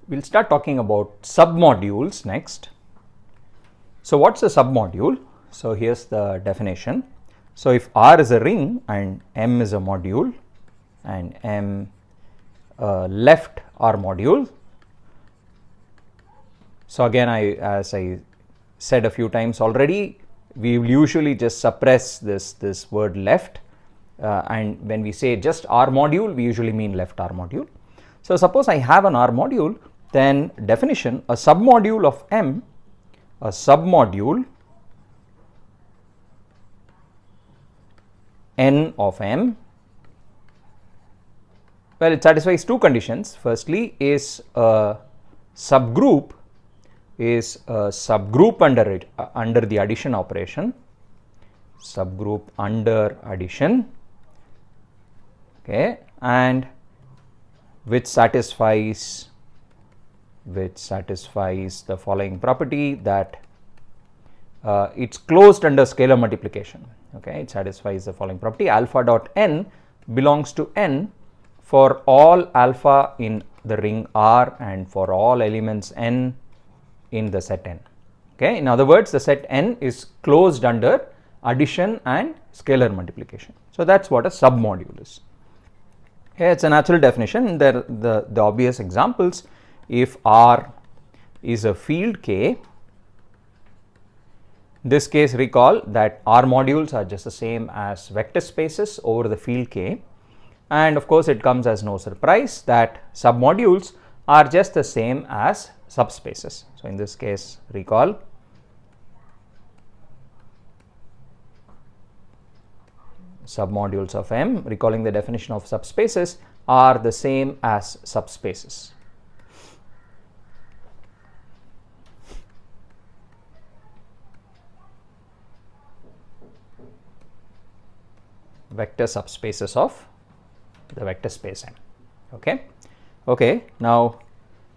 We'll start talking about submodules next. So what's a submodule? So here's the definition. So if R is a ring and M is a module and M left R module. So again, as I said a few times already, we will usually just suppress this word left, and when we say just R module, we usually mean left R module. So suppose I have an R module, then definition, a submodule of M, a submodule N of M, well, it satisfies two conditions. Firstly, is a subgroup under the addition operation, subgroup under addition, okay, and which satisfies the following property, that it's closed under scalar multiplication. Okay, it satisfies the following property: alpha dot n belongs to n for all alpha in the ring R and for all elements n in the set n. Okay, in other words, the set n is closed under addition and scalar multiplication. So that's what a submodule is. Okay, it's a natural definition. The obvious examples: if R is a field K, in this case recall that R modules are just the same as vector spaces over the field K, and of course it comes as no surprise that submodules are just the same as subspaces. So in this case recall submodules of M, recalling the definition of subspaces, are the same as subspaces. Vector subspaces of the vector space M. Okay. Now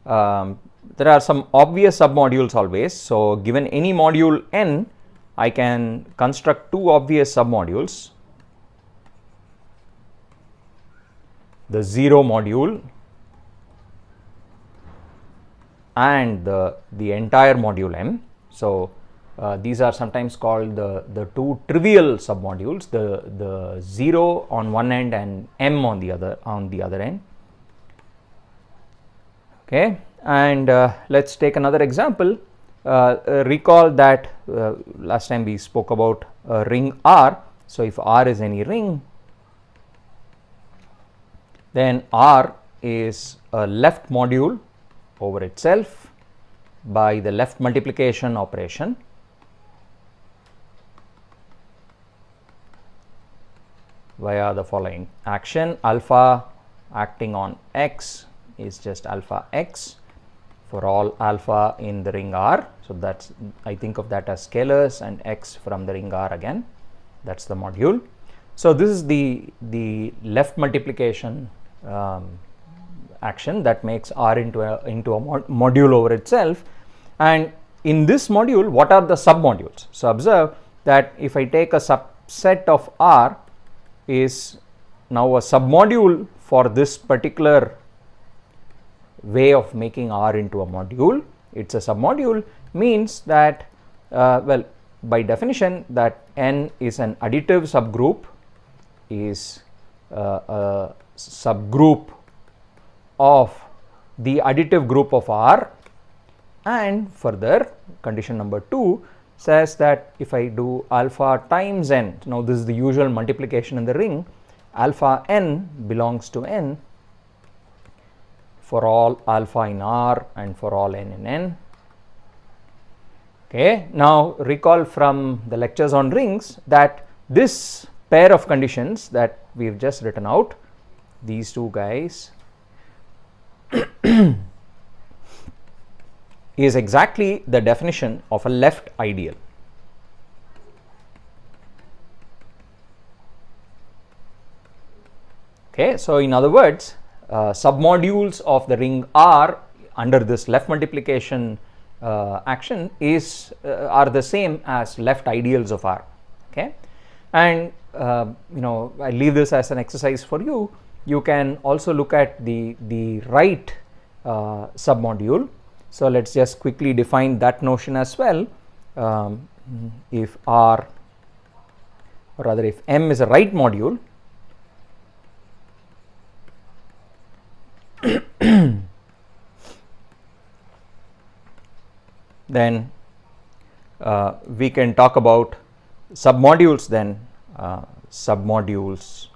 there are some obvious submodules always. So given any module n, I can construct two obvious submodules: the 0 module and the entire module M. So these are sometimes called the two trivial submodules, the 0 on one end and M on the other end. Okay, and let's take another example. Recall that last time we spoke about a ring R. So if R is any ring, then R is a left module over itself by the left multiplication operation. Via the following action: alpha acting on x is just alpha x for all alpha in the ring R. So that's, I think of that as scalars, and x from the ring R again, that's the module. So this is the left multiplication action that makes R into a module over itself. And in this module, what are the submodules? So observe that if I take a subset of R is now a submodule for this particular way of making R into a module. It's a submodule means that well, by definition, that n is an additive subgroup, is a subgroup of the additive group of R, and further condition number 2 says that if I do alpha times n, now this is the usual multiplication in the ring, alpha n belongs to n for all alpha in R and for all n in n. Okay, now recall from the lectures on rings that this pair of conditions that we have just written out, these two guys, is exactly the definition of a left ideal. Okay, so in other words, submodules of the ring R under this left multiplication action are the same as left ideals of R. Okay, and I leave this as an exercise for you. You can also look at the right submodule. So let's just quickly define that notion as well. If R, or rather if M is a right module, then we can talk about submodules. Then submodules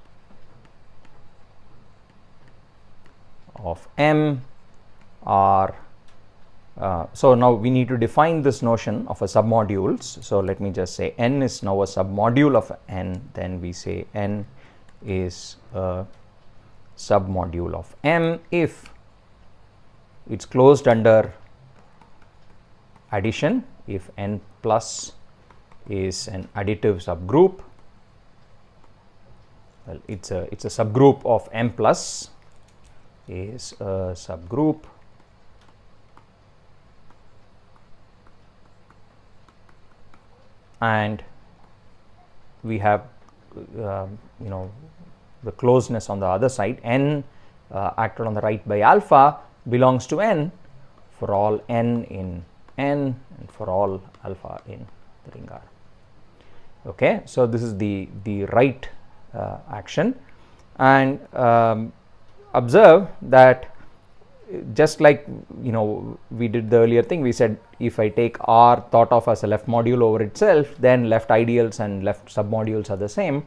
of M are so now we need to define this notion of a submodules. So let me just say N is now a submodule of N. Then we say N is a submodule of M if it's closed under addition, if N plus is an additive subgroup. Well, it's a subgroup of M plus is a subgroup and we have the closeness on the other side. N acted on the right by alpha belongs to N for all N in N and for all alpha in the ring R. Okay, so this is the right action, and observe that just like we did the earlier thing, we said if I take R thought of as a left module over itself, then left ideals and left submodules are the same.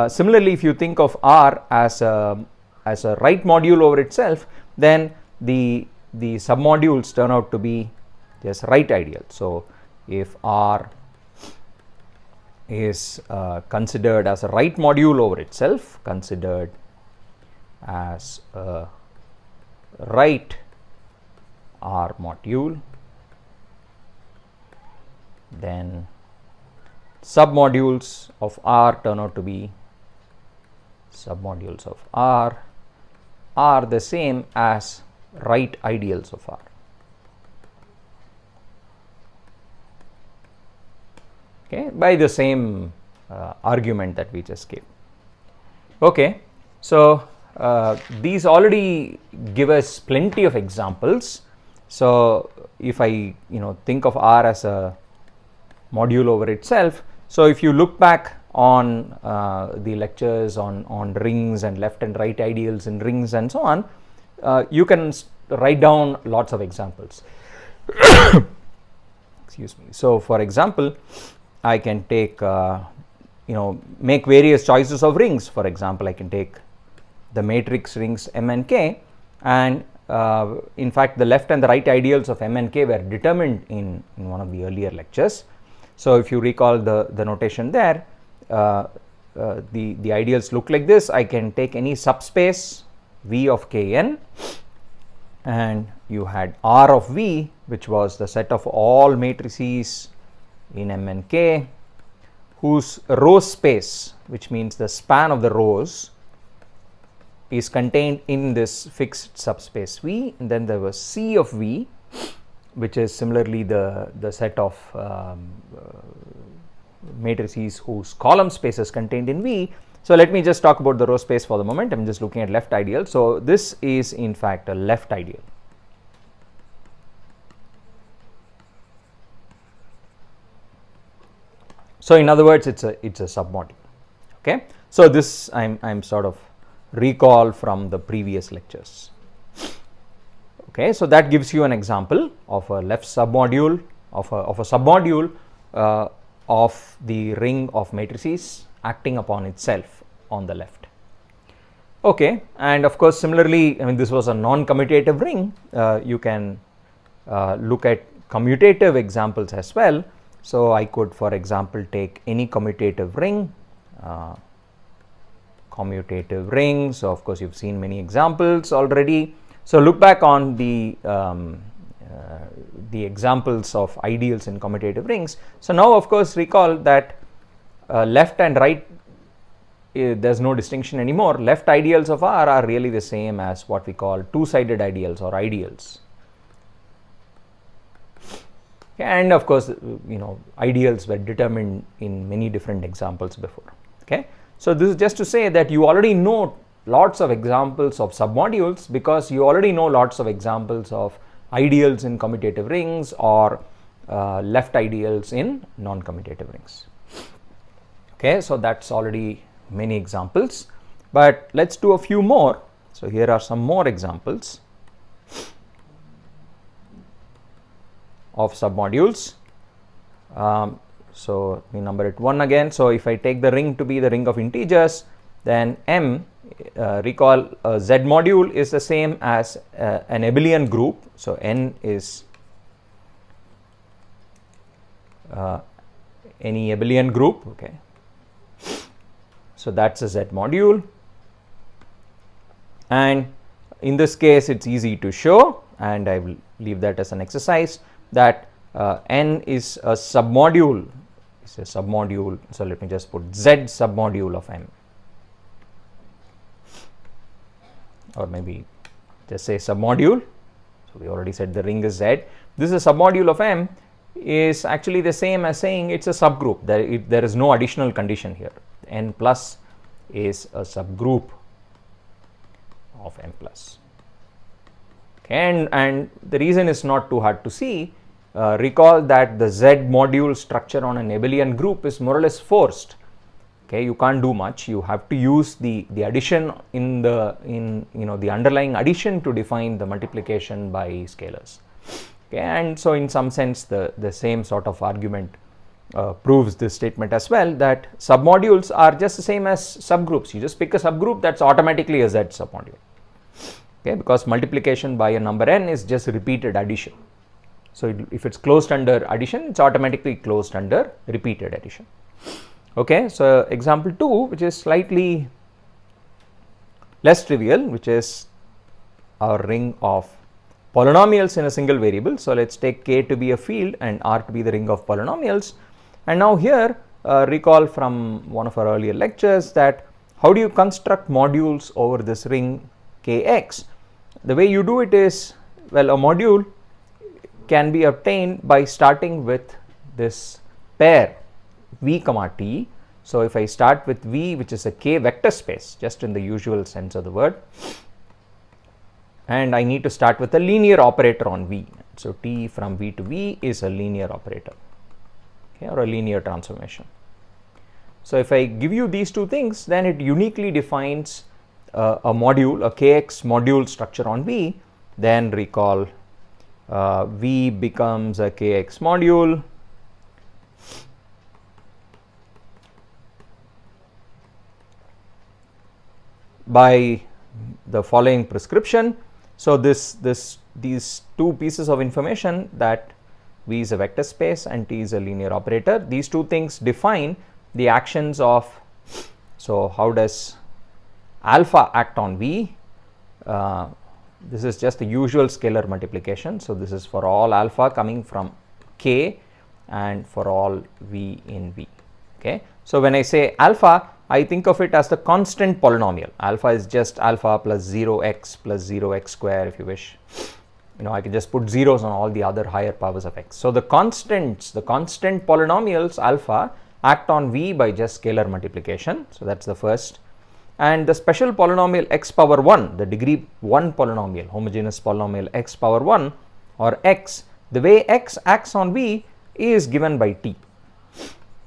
Similarly, if you think of R as a right module over itself, then the submodules turn out to be just right ideal. So if R is considered as a right module over itself, considered as a right R module, then submodules of R turn out to be submodules of R are the same as right ideals of R. Okay, by the same argument that we just gave. Okay, so these already give us plenty of examples. So if I think of R as a module over itself, so if you look back on the lectures on rings and left and right ideals in rings and so on, you can write down lots of examples. Excuse me. So for example, I can take make various choices of rings. For example, I can take the matrix rings M and K, and in fact the left and the right ideals of M and K were determined in one of the earlier lectures. So if you recall the notation there, the ideals look like this. I can take any subspace V of Kn, and you had R of V, which was the set of all matrices in M and K whose row space, which means the span of the rows, is contained in this fixed subspace V. And then there was C of V, which is similarly the set of matrices whose column space is contained in V. So let me just talk about the row space for the moment. I'm just looking at left ideal. So this is in fact a left ideal. So in other words, it's a submodule. Okay, so this I'm sort of recall from the previous lectures. Okay, so that gives you an example of a left submodule of a submodule of the ring of matrices acting upon itself on the left. Okay, and of course similarly, I mean, this was a non-commutative ring. You can look at commutative examples as well. So I could, for example, take any commutative ring. So of course you've seen many examples already. So look back on the examples of ideals in commutative rings. So now of course recall that left and right, there's no distinction anymore. Left ideals of R are really the same as what we call two-sided ideals or ideals. And of course, ideals were determined in many different examples before. Okay, so this is just to say that you already know lots of examples of submodules because you already know lots of examples of ideals in commutative rings or left ideals in non-commutative rings. Okay, so that's already many examples, but let's do a few more. So here are some more examples of submodules. So we number it 1 again. So if I take the ring to be the ring of integers, then M, recall Z module is the same as an abelian group. So N is any abelian group. Okay, so that's a Z module, and in this case it's easy to show, and I will leave that as an exercise, that N is a submodule. It's a submodule. So let me just put Z submodule of M, or maybe just say submodule. So we already said the ring is Z. This is a submodule of M is actually the same as saying it's a subgroup. There is no additional condition here. N plus is a subgroup of M plus. Okay, and the reason is not too hard to see. Recall that the Z module structure on an abelian group is more or less forced. Okay, you can't do much. You have to use the addition in the underlying addition to define the multiplication by scalars. Okay, and so in some sense the same sort of argument proves this statement as well, that submodules are just the same as subgroups. You just pick a subgroup, that's automatically a Z submodule. Okay, because multiplication by a number n is just repeated addition. So if it's closed under addition, it's automatically closed under repeated addition. Okay, so example 2, which is slightly less trivial, which is our ring of polynomials in a single variable. So let's take K to be a field and R to be the ring of polynomials. And now here recall from one of our earlier lectures that how do you construct modules over this ring Kx? The way you do it is, well, a module can be obtained by starting with this pair V comma T. So if I start with V, which is a K vector space, just in the usual sense of the word, and I need to start with a linear operator on V. So T from V to V is a linear operator, okay, or a linear transformation. So if I give you these two things, then it uniquely defines a module, a Kx module structure on V. Then recall V becomes a Kx module by the following prescription. So these two pieces of information, that V is a vector space and T is a linear operator, these two things define the actions of, so how does alpha act on V? This is just the usual scalar multiplication. So this is for all alpha coming from K and for all V in V. Okay, so when I say alpha, I think of it as the constant polynomial. Alpha is just alpha plus 0x plus 0x square, if you wish. I can just put zeros on all the other higher powers of x. So the constants, the constant polynomials alpha act on V by just scalar multiplication. So that's the first. And the special polynomial x power 1, the degree 1 polynomial, homogeneous polynomial x power 1 or x, the way x acts on V is given by T.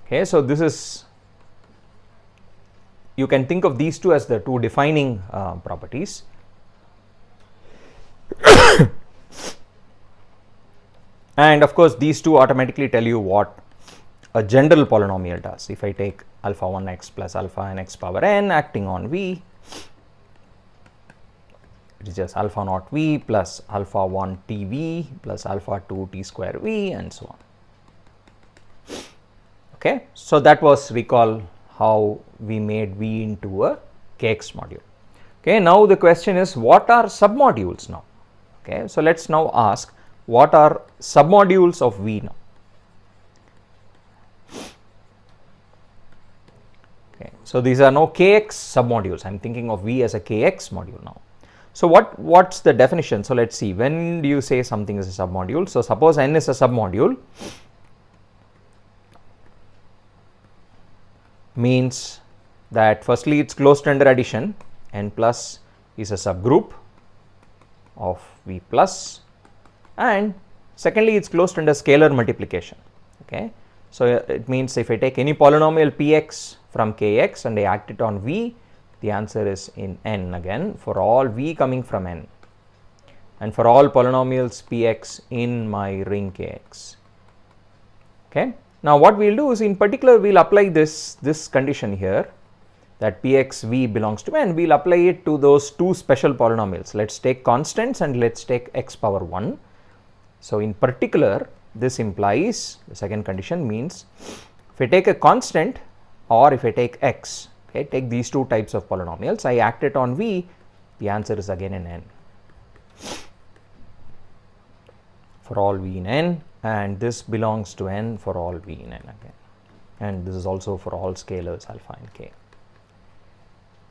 Okay, so this is, you can think of these two as the two defining properties. And of course these two automatically tell you what a general polynomial does. If I take alpha 1x plus alpha n x power n acting on V, it is just alpha naught V plus alpha 1 t V plus alpha 2 t square V and so on. Okay, so that was, recall how we made V into a Kx module. Okay, now the question is, what are submodules now? Okay, so let's now ask, what are submodules of V now? Okay, so these are no Kx submodules. I'm thinking of V as a Kx module now. So what's the definition? So let's see, when do you say something is a submodule? So suppose n is a submodule, means that firstly it's closed under addition, n plus is a subgroup of V plus, and secondly it's closed under scalar multiplication. Okay. So, it means if I take any polynomial Px from Kx and I act it on V, the answer is in n again for all V coming from n and for all polynomials Px in my ring Kx. Okay. Now, what we will do is in particular we will apply this condition here, that Px V belongs to n. We will apply it to those two special polynomials. Let us take constants and let us take x power 1. So, in particular this implies, the second condition means, if I take a constant or if I take x, okay, take these two types of polynomials, I act it on V, the answer is again in n for all V in n, and this belongs to n for all V in n again, and this is also for all scalars alpha and k.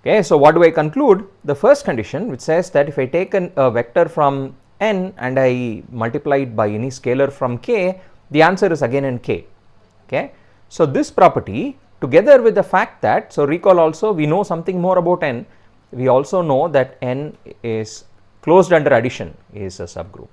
Okay, so what do I conclude? The first condition, which says that if I take a vector from n and I multiply it by any scalar from k, the answer is again in k. Okay. So, this property together with the fact that, so recall also we know something more about n, we also know that n is closed under addition is a subgroup.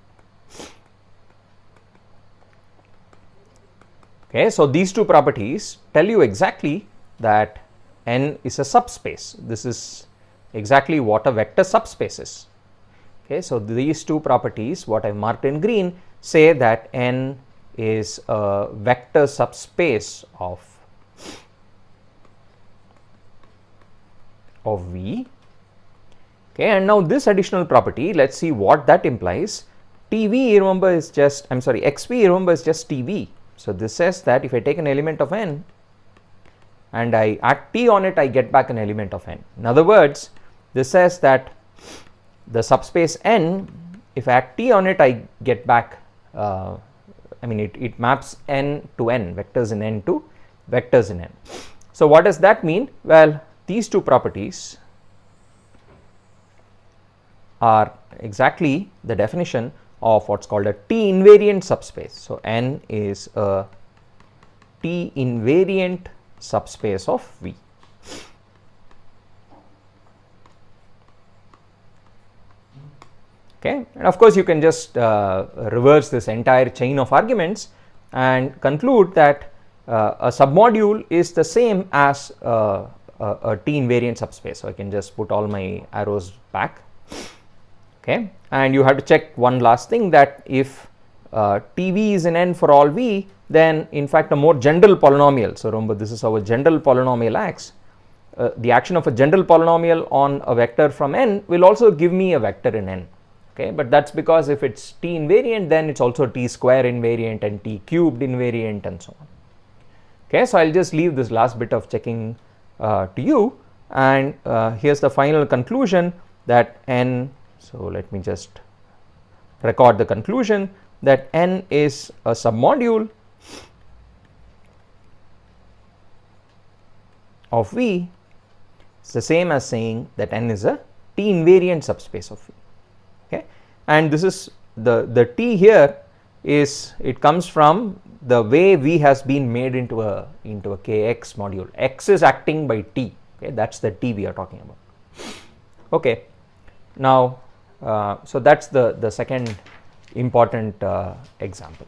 Okay. So, these two properties tell you exactly that n is a subspace. This is exactly what a vector subspace is. Okay, so these two properties, what I marked in green, say that n is a vector subspace of V. Okay, and now this additional property, let us see what that implies. TV, remember, is just, I am sorry, xv, remember, is just TV. So, this says that if I take an element of n and I add t on it, I get back an element of n. In other words, this says that the subspace n, if I add t on it, I get back, I mean it maps n to n, vectors in n to vectors in n. So, what does that mean? Well, these two properties are exactly the definition of what is called a T invariant subspace. So, n is a T invariant subspace of V. Okay. And of course, you can just reverse this entire chain of arguments and conclude that a submodule is the same as a T invariant subspace. So, I can just put all my arrows back. Okay. And you have to check one last thing, that if TV is in n for all V, then in fact a more general polynomial. So, remember, this is how a general polynomial acts. The action of a general polynomial on a vector from n will also give me a vector in n. Okay, but that is because if it is T invariant, then it is also T square invariant and T cubed invariant and so on. Okay, so I will just leave this last bit of checking to you, and here is the final conclusion that n, so let me just record the conclusion, that n is a submodule of V. It's the same as saying that n is a T invariant subspace of V. Okay, and this is the T here is, it comes from the way V has been made into a Kx module. X is acting by T. Okay, that's the T we are talking about. Okay, now so that's the second important example.